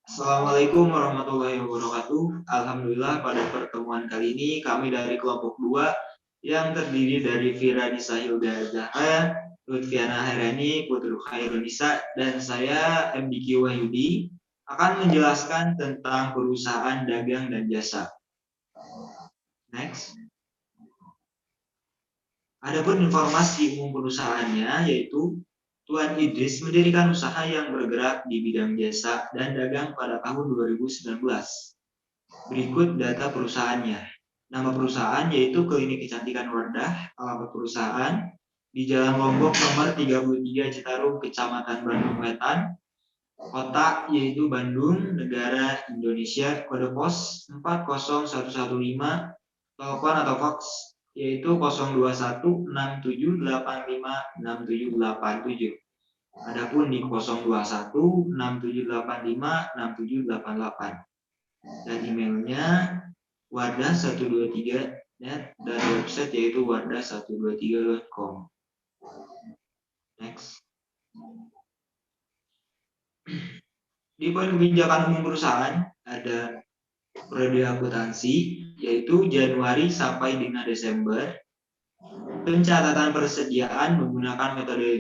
Assalamualaikum warahmatullahi wabarakatuh. Alhamdulillah pada pertemuan kali ini kami dari kelompok 2 yang terdiri dari Fira Nisa Hilda Zahra, Lutfiana Hairani, Putri Khairunisa, dan saya MDQ Wahyudi akan menjelaskan tentang perusahaan dagang dan jasa. Next. Adapun informasi umum perusahaannya yaitu Tuan Idris mendirikan usaha yang bergerak di bidang jasa dan dagang pada tahun 2019. Berikut data perusahaannya. Nama perusahaan yaitu Klinik Kecantikan Wardah, alamat perusahaan di Jalan Lombok nomor 33 Citarum, Kecamatan Bandung Wetan, kota yaitu Bandung, negara Indonesia, kode pos 40115, telepon atau fax yaitu 02167856787. Adapun di 02167856788. Dan emailnya wardah123.net dan website yaitu wardah123.com. Next. Di poin kebijakan umum perusahaan ada periode akuntansi yaitu Januari sampai dengan Desember. Pencatatan persediaan menggunakan metode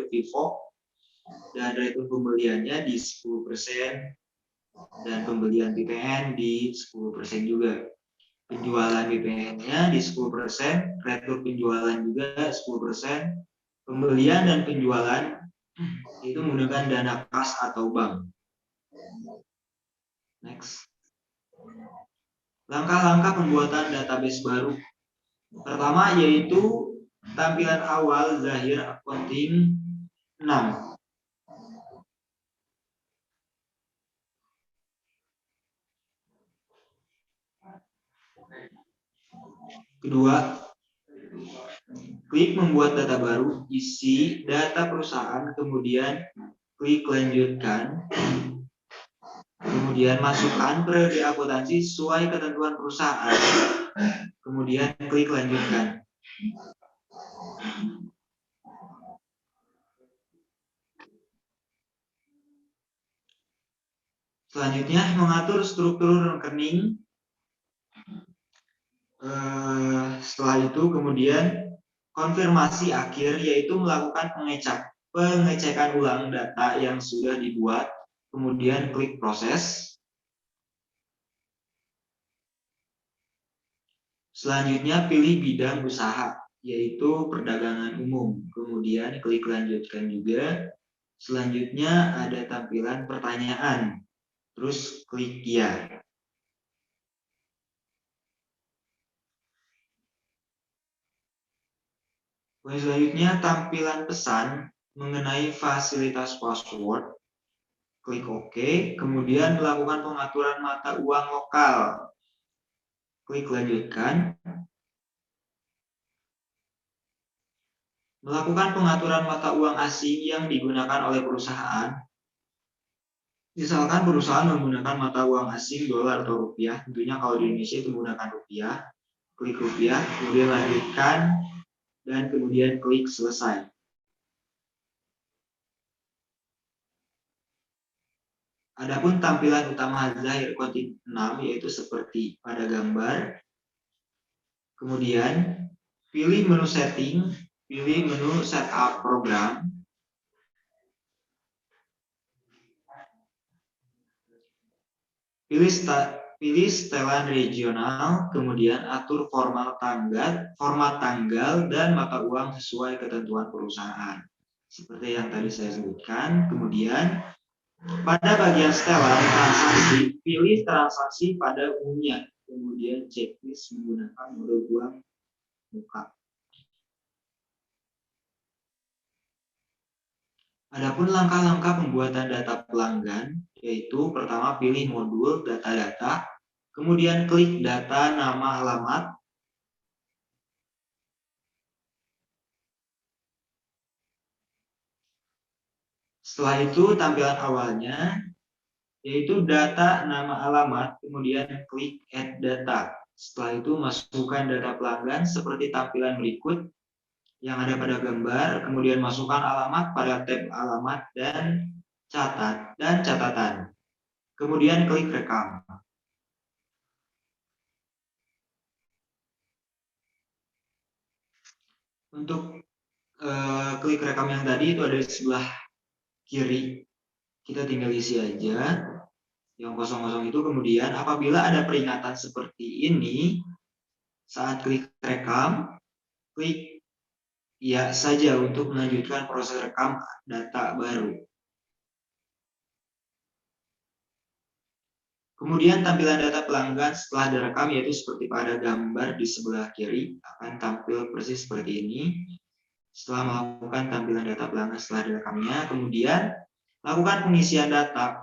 FIFO dan return pembeliannya di 10% dan pembelian BPN di 10% juga. Penjualan BPN-nya di 10%, retur penjualan juga 10%, pembelian dan penjualan itu menggunakan dana kas atau bank. Next. Langkah-langkah pembuatan database baru. Pertama yaitu tampilan awal Zahir Accounting 6. Kedua, klik membuat data baru, isi data perusahaan, kemudian klik lanjutkan. Kemudian masukkan periode akuntansi sesuai ketentuan perusahaan. Kemudian klik lanjutkan. Selanjutnya mengatur struktur rekening. Setelah itu kemudian konfirmasi akhir yaitu melakukan pengecekan ulang data yang sudah dibuat. Kemudian klik proses. Selanjutnya pilih bidang usaha yaitu perdagangan umum. Kemudian klik lanjutkan juga. Selanjutnya ada tampilan pertanyaan. Terus klik ya. Selanjutnya tampilan pesan mengenai fasilitas password. Klik OK. Kemudian melakukan pengaturan mata uang lokal. Klik lanjutkan. Melakukan pengaturan mata uang asing yang digunakan oleh perusahaan. Misalkan perusahaan menggunakan mata uang asing dolar atau rupiah, tentunya kalau di Indonesia itu menggunakan rupiah. Klik rupiah, kemudian lanjutkan, dan kemudian klik selesai. Adapun tampilan utama Zahir Accounting 6 yaitu seperti pada gambar. Kemudian pilih menu setting, pilih menu setup program. Pilih setelan regional, kemudian atur format tanggal dan mata uang sesuai ketentuan perusahaan. Seperti yang tadi saya sebutkan. Kemudian pada bagian setelan transaksi, pilih transaksi pada umumnya. Kemudian checklist menggunakan mode buang muka. Adapun langkah-langkah pembuatan data pelanggan, yaitu pertama pilih modul data-data, kemudian klik data nama alamat, setelah itu tampilan awalnya yaitu data nama alamat, kemudian klik add data. Setelah itu masukkan data pelanggan seperti tampilan berikut yang ada pada gambar, kemudian masukkan alamat pada tab alamat dan catatan. Kemudian klik rekam. Untuk klik rekam yang tadi itu ada di sebelah kiri. Kita tinggal isi aja yang kosong-kosong itu. Kemudian apabila ada peringatan seperti ini, saat klik rekam, klik ya saja untuk melanjutkan proses rekam data baru. Kemudian tampilan data pelanggan setelah direkam yaitu seperti pada gambar di sebelah kiri akan tampil persis seperti ini. Setelah melakukan tampilan data pelanggan setelah direkamnya, kemudian lakukan pengisian data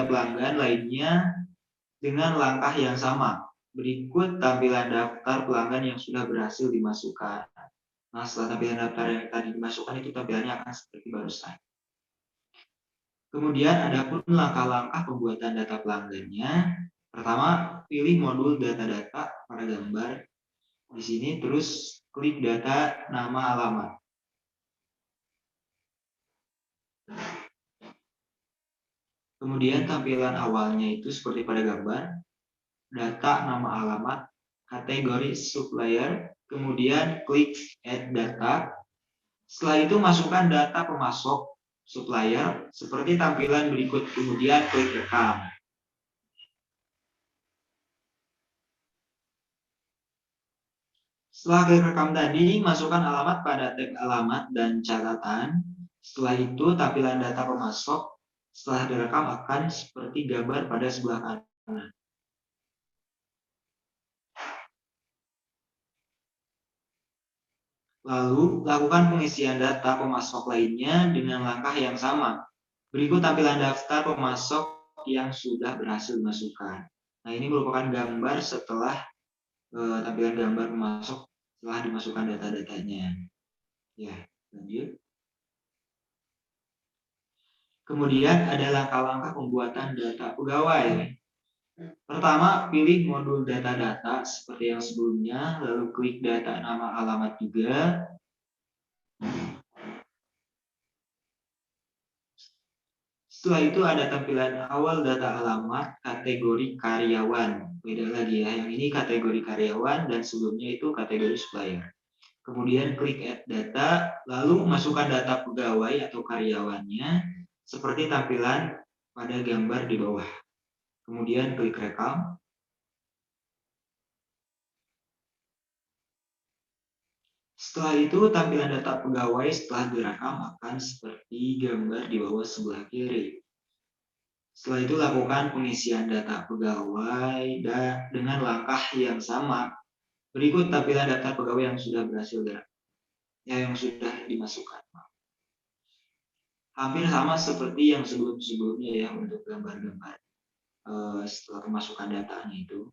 pelanggan lainnya dengan langkah yang sama. Berikut tampilan daftar pelanggan yang sudah berhasil dimasukkan. Nah, setelah tampilan daftar yang tadi dimasukkan itu tampilannya akan seperti barusan. Kemudian ada pun langkah-langkah pembuatan data pelanggannya. Pertama, pilih modul data-data pada gambar di sini, terus klik data nama alamat. Kemudian tampilan awalnya itu seperti pada gambar, data nama alamat, kategori supplier, kemudian klik add data. Setelah itu masukkan data pemasok supplier seperti tampilan berikut, kemudian klik rekam. Setelah klik rekam tadi, masukkan alamat pada tab alamat dan catatan. Setelah itu, tampilan data pemasok setelah direkam akan seperti gambar pada sebelah kanan. Lalu, lakukan pengisian data pemasok lainnya dengan langkah yang sama. Berikut tampilan daftar pemasok yang sudah berhasil dimasukkan. Nah, ini merupakan gambar setelah tampilan gambar pemasok setelah dimasukkan data-datanya. Ya, lanjut. Kemudian ada langkah-langkah pembuatan data pegawai. Pertama, pilih modul data-data seperti yang sebelumnya, lalu klik data nama alamat juga. Setelah itu ada tampilan awal data alamat kategori karyawan. Beda lagi ya, yang ini kategori karyawan dan sebelumnya itu kategori supplier. Kemudian klik add data, lalu masukkan data pegawai atau karyawannya seperti tampilan pada gambar di bawah. Kemudian klik rekam. Setelah itu tampilan data pegawai setelah direkam akan seperti gambar di bawah sebelah kiri. Setelah itu lakukan pengisian data pegawai dengan langkah yang sama. Berikut tampilan data pegawai yang sudah berhasil yang sudah dimasukkan. Hampir sama seperti yang sebelum-sebelumnya ya untuk gambar-gambar setelah pemasukan datanya itu.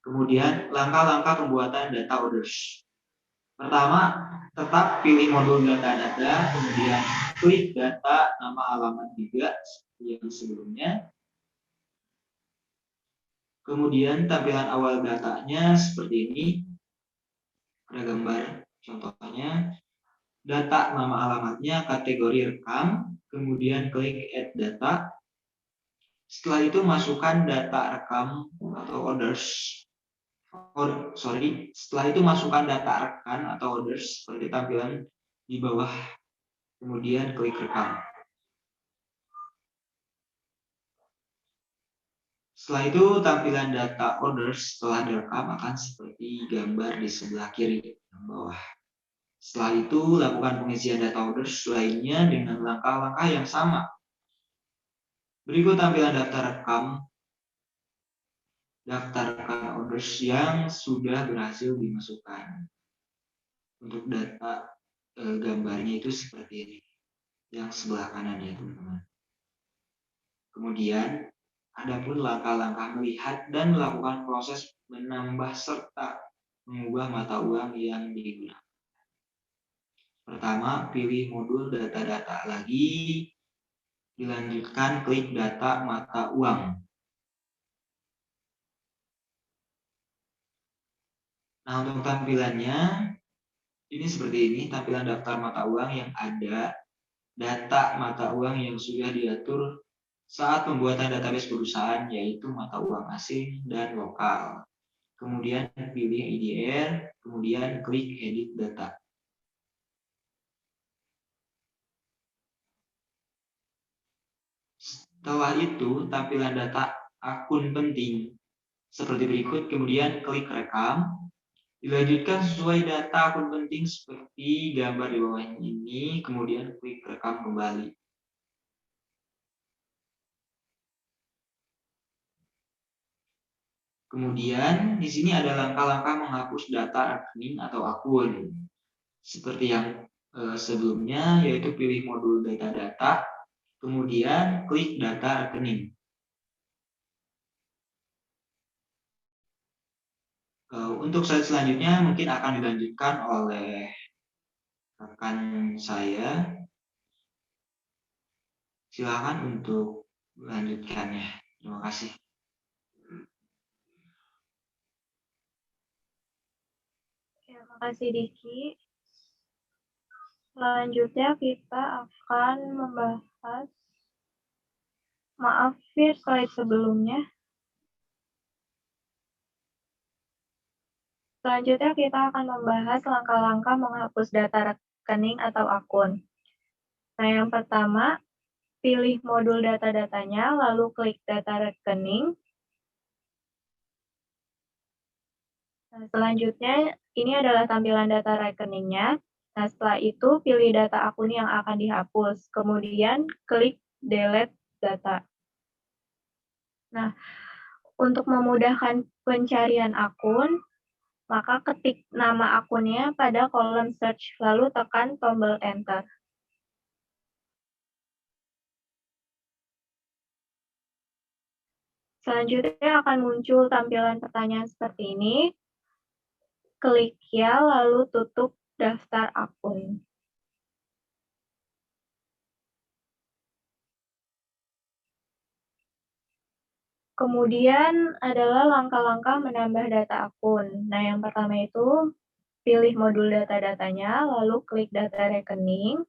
Kemudian langkah-langkah pembuatan data orders. Pertama, tetap pilih modul data-data, kemudian klik data nama alamat juga seperti yang sebelumnya. Kemudian tampilan awal datanya seperti ini. Ada gambar contohnya. Data nama alamatnya, kategori rekam, kemudian klik add data. Setelah itu masukkan data rekam atau orders. Setelah itu masukkan data rekan atau orders seperti tampilan di bawah. Kemudian klik rekam. Setelah itu tampilan data orders setelah direkam akan seperti gambar di sebelah kiri yang bawah. Setelah itu lakukan pengisian data orders lainnya dengan langkah-langkah yang sama. Berikut tampilan daftar rekam orders yang sudah berhasil dimasukkan. Untuk data gambarnya itu seperti ini, yang sebelah kanan ya teman-teman. Kemudian ada pun langkah-langkah melihat dan melakukan proses menambah serta mengubah mata uang yang digunakan. Pertama, pilih modul data-data lagi, dilanjutkan klik data mata uang. Nah, untuk tampilannya, ini seperti ini, tampilan daftar mata uang yang ada, data mata uang yang sudah diatur saat pembuatan database perusahaan, yaitu mata uang asing dan lokal. Kemudian pilih IDR, kemudian klik edit data. Setelah itu, tampilan data akun penting seperti berikut, kemudian klik rekam. Dilanjutkan sesuai data akun penting seperti gambar di bawah ini, kemudian klik rekam kembali. Kemudian di sini ada langkah-langkah menghapus data rekening atau akun. Seperti yang sebelumnya, yaitu pilih modul data-data, kemudian klik data rekening. Untuk slide selanjutnya mungkin akan dilanjutkan oleh rekan saya. Silakan untuk melanjutkannya. Terima kasih. Terima kasih Diki. Selanjutnya kita akan membahas, maaf Fir, slide sebelumnya. Selanjutnya kita akan membahas langkah-langkah menghapus data rekening atau akun. Nah, yang pertama, pilih modul data-datanya, lalu klik data rekening. Nah, selanjutnya, ini adalah tampilan data rekeningnya. Nah, setelah itu, pilih data akun yang akan dihapus. Kemudian, klik delete data. Nah, untuk memudahkan pencarian akun, maka ketik nama akunnya pada kolom search, lalu tekan tombol enter. Selanjutnya akan muncul tampilan pertanyaan seperti ini. Klik ya, lalu tutup daftar akun. Kemudian adalah langkah-langkah menambah data akun. Nah, yang pertama itu pilih modul data-datanya, lalu klik data rekening.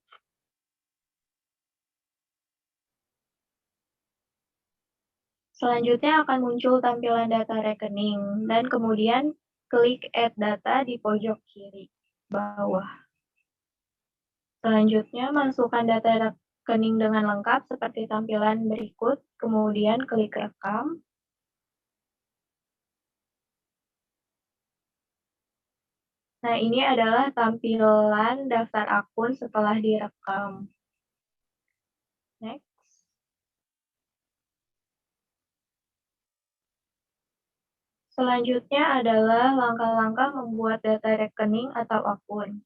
Selanjutnya akan muncul tampilan data rekening, dan kemudian klik add data di pojok kiri bawah. Selanjutnya, masukkan data rekening dengan lengkap seperti tampilan berikut, kemudian klik rekam. Nah, ini adalah tampilan daftar akun setelah direkam. Next. Selanjutnya adalah langkah-langkah membuat data rekening atau akun.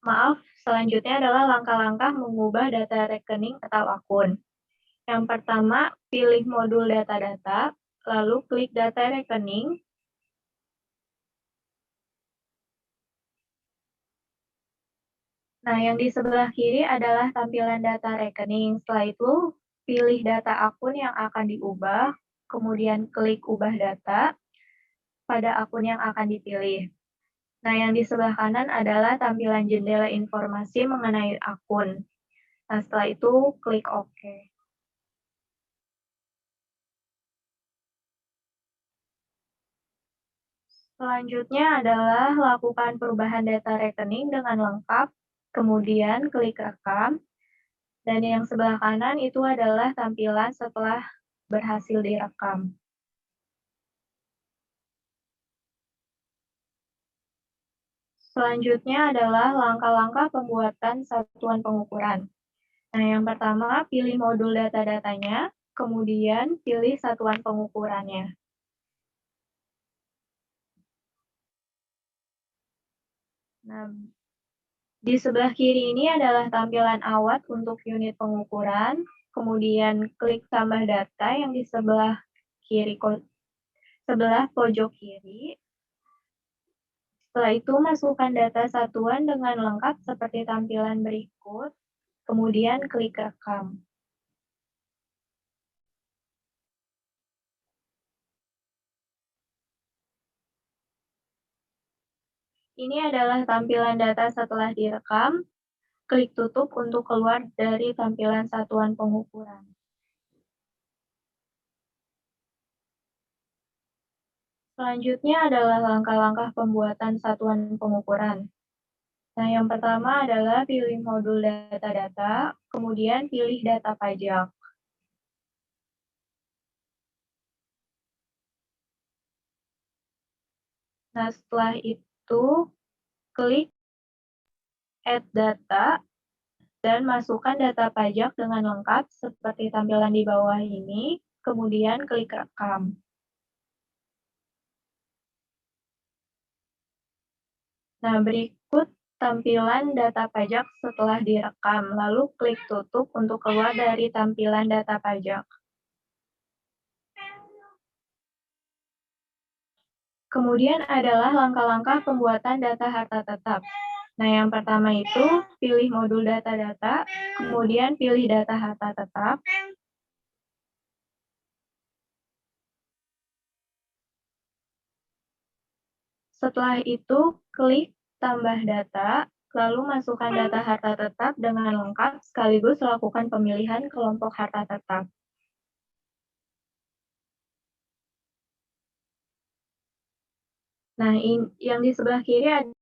Maaf, selanjutnya adalah langkah-langkah mengubah data rekening atau akun. Yang pertama, pilih modul data-data, lalu klik data rekening. Nah, yang di sebelah kiri adalah tampilan data rekening. Setelah itu, pilih data akun yang akan diubah, kemudian klik ubah data pada akun yang akan dipilih. Nah, yang di sebelah kanan adalah tampilan jendela informasi mengenai akun. Nah, setelah itu klik OK. Selanjutnya adalah lakukan perubahan data rekening dengan lengkap, kemudian klik rekam, dan yang sebelah kanan itu adalah tampilan setelah berhasil direkam. Selanjutnya adalah langkah-langkah pembuatan satuan pengukuran. Nah, yang pertama, pilih modul data-datanya, kemudian pilih satuan pengukurannya. Nah, di sebelah kiri ini adalah tampilan awat untuk unit pengukuran, kemudian klik tambah data yang di sebelah pojok kiri. Setelah itu, masukkan data satuan dengan lengkap seperti tampilan berikut, kemudian klik rekam. Ini adalah tampilan data setelah direkam. Klik tutup untuk keluar dari tampilan satuan pengukuran. Selanjutnya adalah langkah-langkah pembuatan satuan pengukuran. Nah, yang pertama adalah pilih modul data-data, kemudian pilih data pajak. Nah, setelah itu klik Add Data dan masukkan data pajak dengan lengkap seperti tampilan di bawah ini, kemudian klik rekam. Nah, berikut tampilan data pajak setelah direkam, lalu klik tutup untuk keluar dari tampilan data pajak. Kemudian adalah langkah-langkah pembuatan data harta tetap. Nah, yang pertama itu pilih modul data-data, kemudian pilih data harta tetap. Setelah itu, klik tambah data, lalu masukkan data harta tetap dengan lengkap sekaligus lakukan pemilihan kelompok harta tetap. Nah, yang di sebelah kiri ada.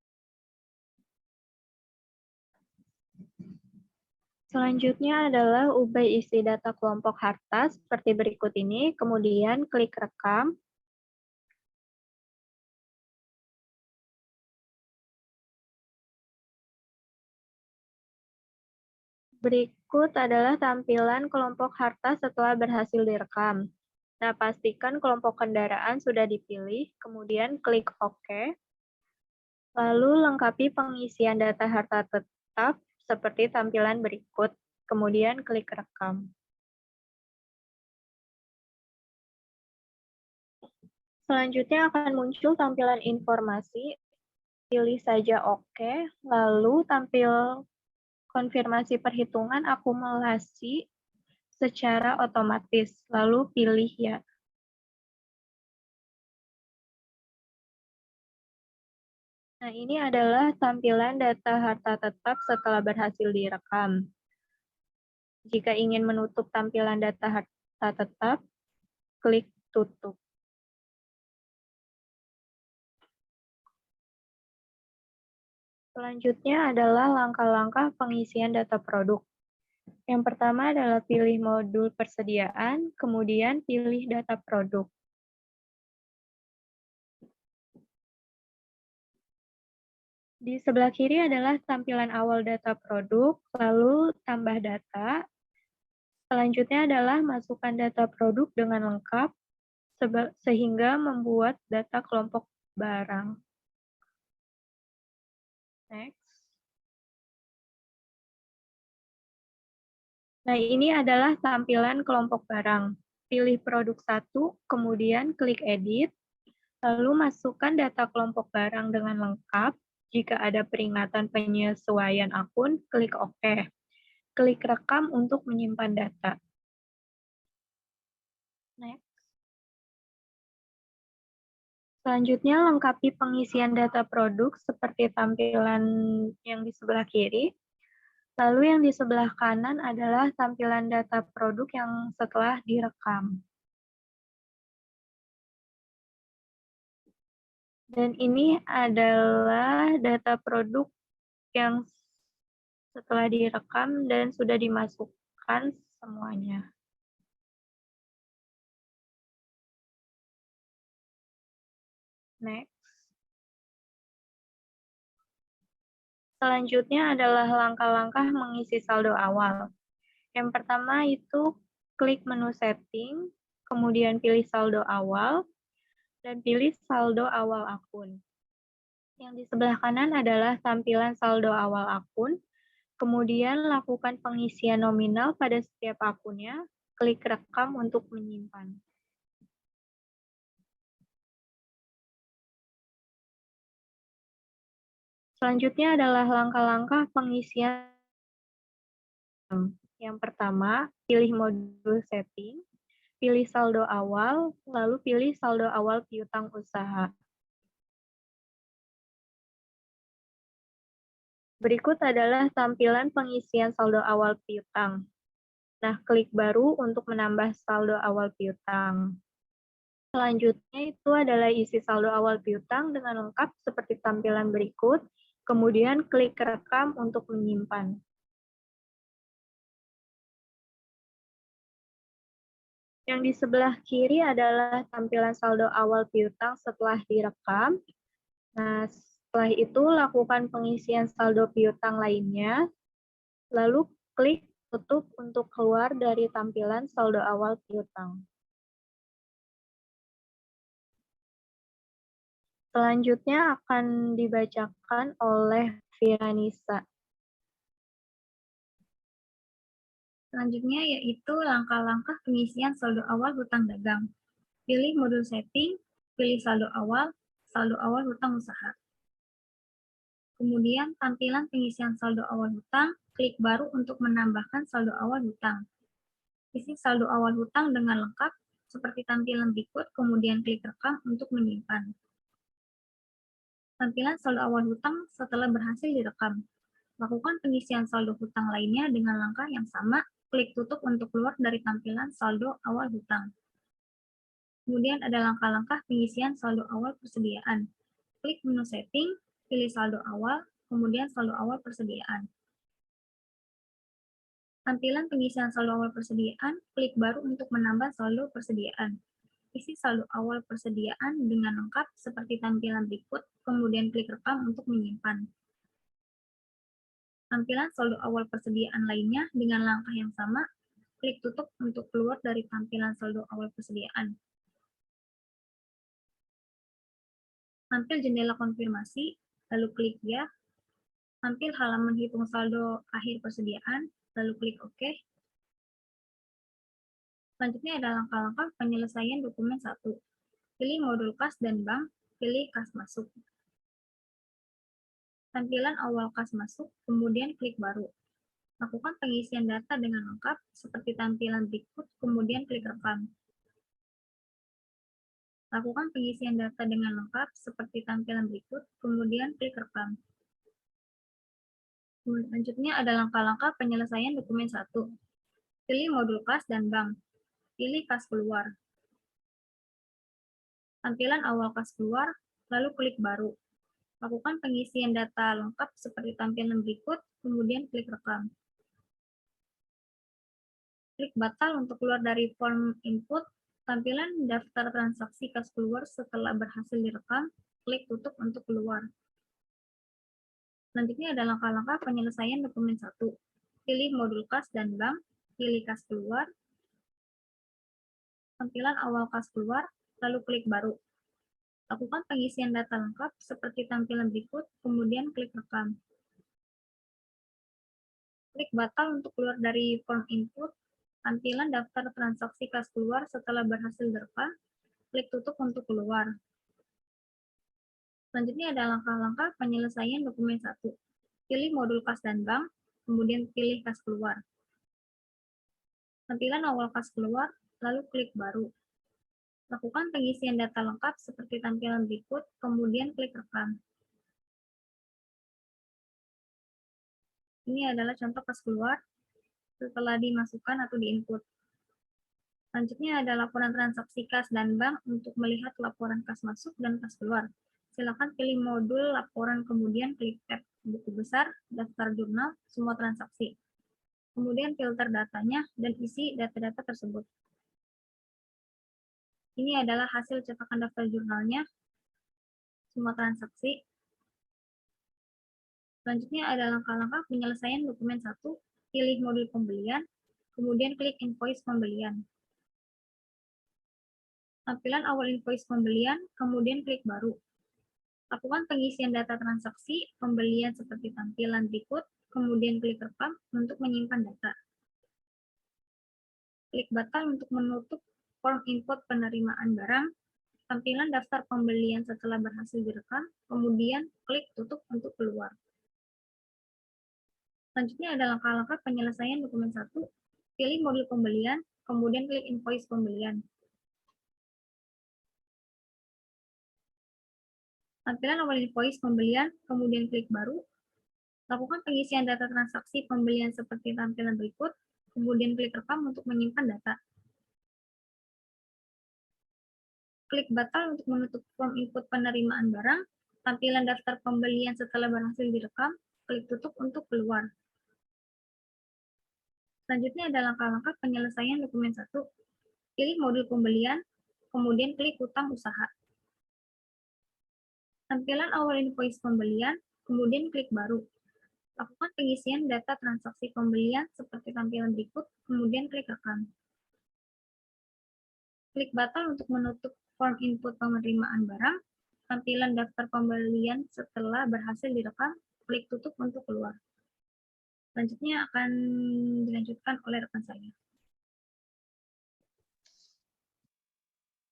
Selanjutnya adalah ubah isi data kelompok harta seperti berikut ini, kemudian klik rekam. Berikut adalah tampilan kelompok harta setelah berhasil direkam. Nah, pastikan kelompok kendaraan sudah dipilih, kemudian klik OK. Lalu lengkapi pengisian data harta tetap seperti tampilan berikut, kemudian klik rekam. Selanjutnya akan muncul tampilan informasi, pilih saja OK, lalu tampil konfirmasi perhitungan akumulasi secara otomatis, lalu pilih ya. Nah, ini adalah tampilan data harta tetap setelah berhasil direkam. Jika ingin menutup tampilan data harta tetap, klik tutup. Selanjutnya adalah langkah-langkah pengisian data produk. Yang pertama adalah pilih modul persediaan, kemudian pilih data produk. Di sebelah kiri adalah tampilan awal data produk, lalu tambah data. Selanjutnya adalah masukkan data produk dengan lengkap, sehingga membuat data kelompok barang. Next. Nah, ini adalah tampilan kelompok barang. Pilih produk 1, kemudian klik edit, lalu masukkan data kelompok barang dengan lengkap. Jika ada peringatan penyesuaian akun, klik OK. Klik rekam untuk menyimpan data. Next. Selanjutnya, lengkapi pengisian data produk seperti tampilan yang di sebelah kiri. Lalu yang di sebelah kanan adalah tampilan data produk yang setelah direkam. Dan ini adalah data produk yang setelah direkam dan sudah dimasukkan semuanya. Next. Selanjutnya adalah langkah-langkah mengisi saldo awal. Yang pertama itu klik menu setting, kemudian pilih saldo awal, dan pilih saldo awal akun. Yang di sebelah kanan adalah tampilan saldo awal akun, kemudian lakukan pengisian nominal pada setiap akunnya, klik rekam untuk menyimpan. Selanjutnya adalah langkah-langkah pengisian. Yang pertama, pilih modul setting, pilih saldo awal, lalu pilih saldo awal piutang usaha. Berikut adalah tampilan pengisian saldo awal piutang. Nah, klik baru untuk menambah saldo awal piutang. Selanjutnya itu adalah isi saldo awal piutang dengan lengkap seperti tampilan berikut, kemudian klik rekam untuk menyimpan. Yang di sebelah kiri adalah tampilan saldo awal piutang setelah direkam. Nah, setelah itu lakukan pengisian saldo piutang lainnya, lalu klik tutup untuk keluar dari tampilan saldo awal piutang. Selanjutnya akan dibacakan oleh Viranisa. Selanjutnya yaitu langkah-langkah pengisian saldo awal hutang dagang. Pilih modul setting, pilih saldo awal hutang usaha. Kemudian tampilan pengisian saldo awal hutang, klik baru untuk menambahkan saldo awal hutang. Isi saldo awal hutang dengan lengkap seperti tampilan berikut, kemudian klik rekam untuk menyimpan. Tampilan saldo awal hutang setelah berhasil direkam. Lakukan pengisian saldo hutang lainnya dengan langkah yang sama, klik tutup untuk keluar dari tampilan saldo awal hutang. Kemudian ada langkah-langkah pengisian saldo awal persediaan. Klik menu setting, pilih saldo awal, kemudian saldo awal persediaan. Tampilan pengisian saldo awal persediaan, klik baru untuk menambah saldo persediaan. Isi saldo awal persediaan dengan lengkap seperti tampilan berikut, kemudian klik rekam untuk menyimpan. Tampilan saldo awal persediaan lainnya dengan langkah yang sama, klik tutup untuk keluar dari tampilan saldo awal persediaan. Tampil jendela konfirmasi, lalu klik ya. Tampil halaman hitung saldo akhir persediaan, lalu klik OK. Selanjutnya ada langkah-langkah penyelesaian dokumen 1. Pilih modul kas dan bank, pilih kas masuk. Tampilan awal kas masuk, kemudian klik baru. Lakukan pengisian data dengan lengkap, seperti tampilan berikut, kemudian klik rekam. Lakukan pengisian data dengan lengkap, seperti tampilan berikut, kemudian klik rekam. Selanjutnya ada langkah-langkah penyelesaian dokumen 1. Pilih modul kas dan bank. Pilih kas keluar. Tampilan awal kas keluar, lalu klik baru. Lakukan pengisian data lengkap seperti tampilan berikut, kemudian klik rekam. Klik batal untuk keluar dari form input. Tampilan daftar transaksi kas keluar setelah berhasil direkam, klik tutup untuk keluar. Selanjutnya ada langkah-langkah penyelesaian dokumen 1. Pilih modul kas dan bank, pilih kas keluar. Tampilan awal kas keluar, lalu klik baru. Lakukan pengisian data lengkap seperti tampilan berikut, kemudian klik rekam. Klik batal untuk keluar dari form input. Tampilan daftar transaksi kas keluar setelah berhasil direkam, klik tutup untuk keluar. Selanjutnya ada langkah-langkah penyelesaian dokumen 1. Pilih modul kas dan bank, kemudian pilih kas keluar. Tampilan awal kas keluar, lalu klik baru. Lakukan pengisian data lengkap seperti tampilan berikut, kemudian klik rekam. Ini adalah contoh kas keluar setelah dimasukkan atau diinput. Selanjutnya ada laporan transaksi kas dan bank untuk melihat laporan kas masuk dan kas keluar. Silakan pilih modul laporan, kemudian klik tab buku besar, daftar jurnal, semua transaksi. Kemudian filter datanya dan isi data-data tersebut. Ini adalah hasil cetakan daftar jurnalnya, semua transaksi. Selanjutnya ada langkah-langkah penyelesaian dokumen 1, pilih modul pembelian, kemudian klik invoice pembelian. Tampilan awal invoice pembelian, kemudian klik baru. Lakukan pengisian data transaksi pembelian seperti tampilan berikut, kemudian klik rekam untuk menyimpan data. Klik batal untuk menutup form input penerimaan barang, tampilan daftar pembelian setelah berhasil direkam, kemudian klik tutup untuk keluar. Selanjutnya ada langkah-langkah penyelesaian dokumen 1, pilih modul pembelian, kemudian klik invoice pembelian. Tampilan awal invoice pembelian, kemudian klik baru. Lakukan pengisian data transaksi pembelian seperti tampilan berikut, kemudian klik rekam. Klik batal untuk keluar dari form input, tampilan daftar pembelian setelah berhasil direkam, kemudian klik tutup untuk keluar. Lakukan pengisian data transaksi pembelian seperti tampilan berikut, kemudian klik rekam untuk menyimpan data. Klik batal untuk menutup form input penerimaan barang, tampilan daftar pembelian setelah berhasil direkam, klik tutup untuk keluar. Selanjutnya ada langkah-langkah penyelesaian dokumen 1. Pilih modul pembelian, kemudian klik hutang usaha. Tampilan awal invoice pembelian, kemudian klik baru. Lakukan pengisian data transaksi pembelian seperti tampilan berikut, kemudian klik rekam. Klik batal untuk menutup form input penerimaan barang, tampilan daftar pembelian setelah berhasil direkam, klik tutup untuk keluar. Selanjutnya akan dilanjutkan oleh rekan saya.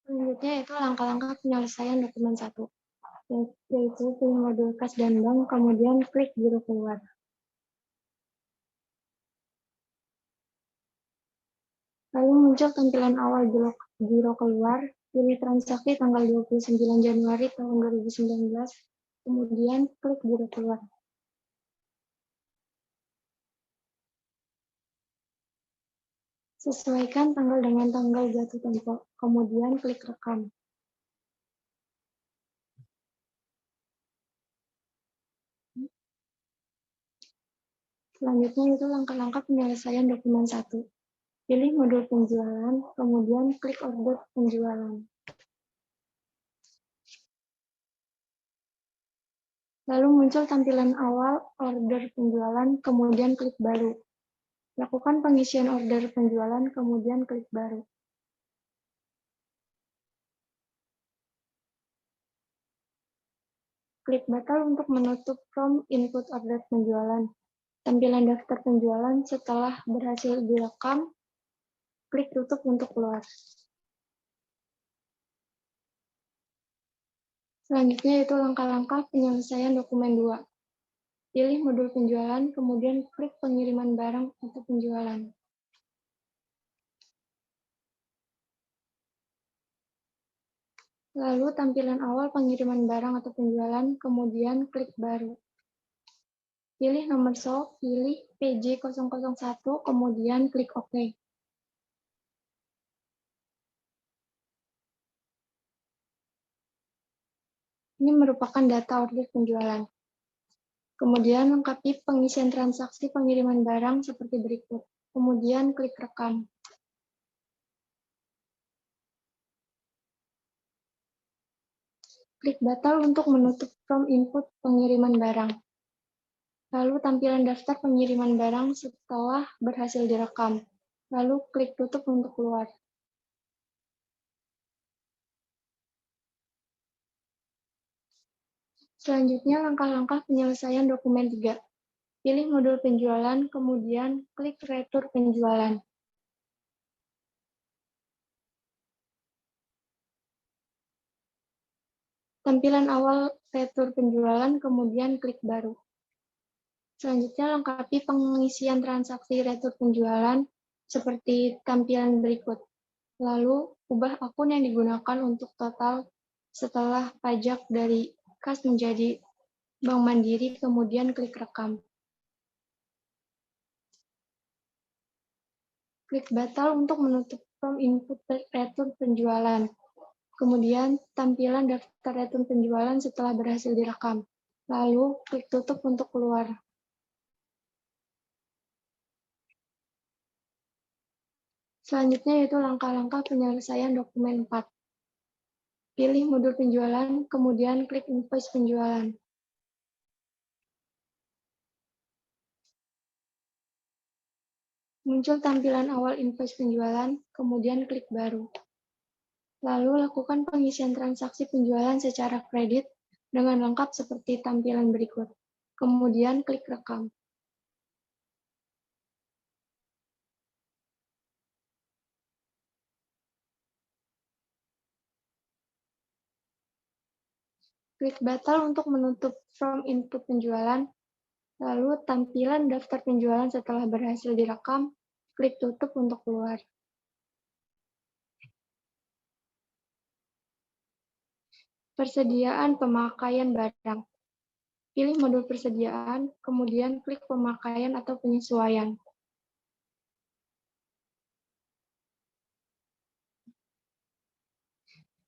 Selanjutnya itu langkah-langkah penyelesaian dokumen 1, yaitu pilih modul kas dan bank, kemudian klik biru keluar. Lalu muncul tampilan awal giro keluar, pilih transaksi tanggal 29 Januari tahun 2019, kemudian klik giro keluar. Sesuaikan tanggal dengan tanggal jatuh tempo, kemudian klik rekam. Selanjutnya itu langkah-langkah penyelesaian dokumen 1. Pilih modul penjualan, kemudian klik order penjualan. Lalu muncul tampilan awal order penjualan, kemudian klik baru. Lakukan pengisian order penjualan, kemudian klik baru. Klik batal untuk menutup form input order penjualan. Tampilan daftar penjualan setelah berhasil direkam, klik tutup untuk keluar. Selanjutnya itu langkah-langkah penyelesaian dokumen 2. Pilih modul penjualan, kemudian klik pengiriman barang atau penjualan. Lalu tampilan awal pengiriman barang atau penjualan, kemudian klik baru. Pilih nomor SOP, pilih PJ001, kemudian klik OK. Ini merupakan data order penjualan. Kemudian lengkapi pengisian transaksi pengiriman barang seperti berikut. Kemudian klik rekam. Klik batal untuk menutup form input pengiriman barang. Lalu tampilan daftar pengiriman barang setelah berhasil direkam. Lalu klik tutup untuk keluar. Selanjutnya langkah-langkah penyelesaian dokumen 3. Pilih modul penjualan, kemudian klik retur penjualan. Tampilan awal retur penjualan, kemudian klik baru. Selanjutnya lengkapi pengisian transaksi retur penjualan seperti tampilan berikut. Lalu ubah akun yang digunakan untuk total setelah pajak dari kas menjadi Bank Mandiri, kemudian klik rekam. Klik batal untuk menutup form input retur penjualan. Kemudian tampilan daftar retur penjualan setelah berhasil direkam. Lalu klik tutup untuk keluar. Selanjutnya yaitu langkah-langkah penyelesaian dokumen 4. Pilih modul penjualan, kemudian klik invoice penjualan. Muncul tampilan awal invoice penjualan, kemudian klik baru. Lalu lakukan pengisian transaksi penjualan secara kredit dengan lengkap seperti tampilan berikut. Kemudian klik rekam. Klik batal untuk menutup form input penjualan, lalu tampilan daftar penjualan setelah berhasil direkam, klik tutup untuk keluar. Persediaan pemakaian barang. pilih modul persediaan, kemudian klik pemakaian atau penyesuaian.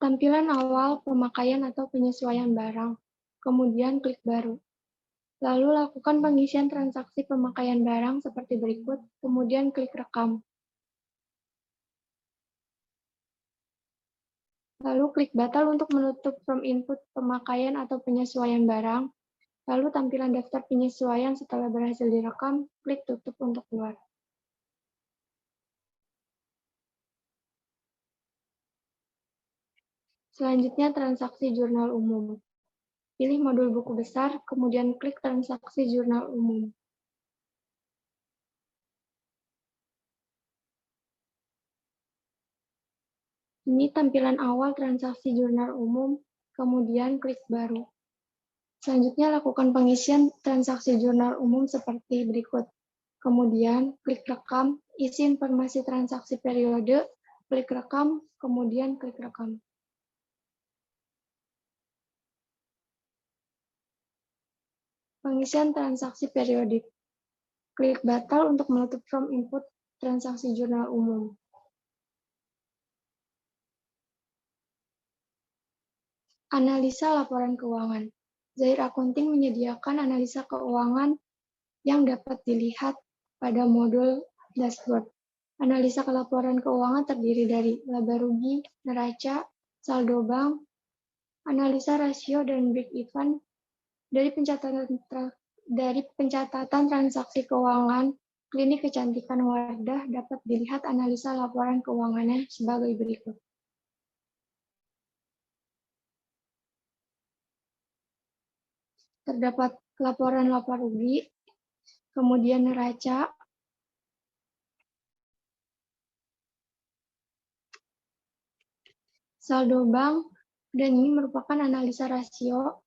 Tampilan awal pemakaian atau penyesuaian barang, kemudian klik baru. Lalu lakukan pengisian transaksi pemakaian barang seperti berikut, kemudian klik rekam. Lalu klik batal untuk menutup from input pemakaian atau penyesuaian barang. Lalu tampilan daftar penyesuaian setelah berhasil direkam, klik tutup untuk keluar. Selanjutnya transaksi jurnal umum. Pilih modul buku besar, kemudian klik transaksi jurnal umum. Ini tampilan awal transaksi jurnal umum, kemudian klik baru. Selanjutnya lakukan pengisian transaksi jurnal umum seperti berikut. Kemudian klik rekam, isi informasi transaksi periode, klik rekam, kemudian klik rekam. Pengisian transaksi periodik. Klik batal untuk menutup from input transaksi jurnal umum. Analisa laporan keuangan. Zahir Accounting menyediakan analisa keuangan yang dapat dilihat pada modul dashboard. Analisa laporan keuangan terdiri dari laba rugi, neraca, saldo bank, analisa rasio dan break even. Dari pencatatan transaksi keuangan, klinik kecantikan Wardah dapat dilihat analisa laporan keuangannya sebagai berikut. Terdapat laporan laba rugi, kemudian neraca, saldo bank, dan ini merupakan analisa rasio.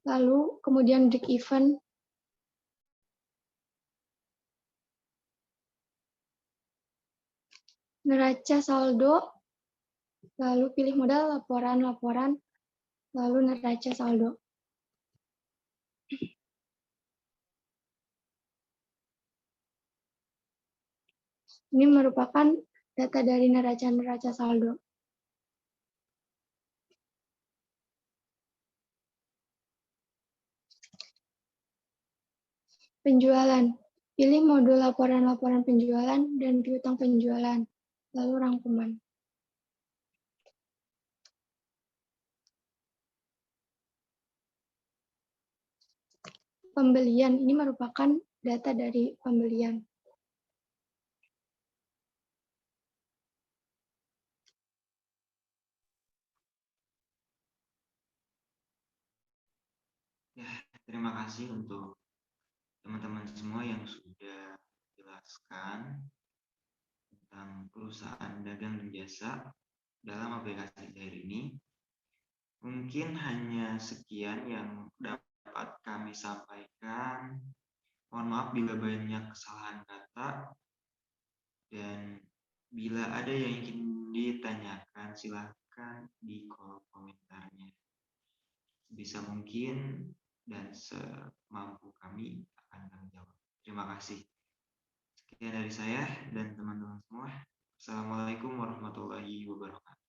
Lalu kemudian break even, neraca saldo, lalu pilih modal laporan, lalu neraca saldo. Ini merupakan data dari neraca saldo. Penjualan. Pilih modul laporan penjualan dan piutang penjualan, lalu rangkuman. Pembelian, ini merupakan data dari pembelian. Ya, terima kasih untuk teman-teman semua yang sudah jelaskan tentang perusahaan dagang dan jasa dalam aplikasi Zahir ini. Mungkin hanya sekian yang dapat kami sampaikan. Mohon maaf bila banyak kesalahan kata, dan bila ada yang ingin ditanyakan, silahkan di kolom komentarnya. Sebisa mungkin dan semampu kami akan kami jawab. Terima kasih. Sekian dari saya dan teman-teman semua. Assalamualaikum warahmatullahi wabarakatuh.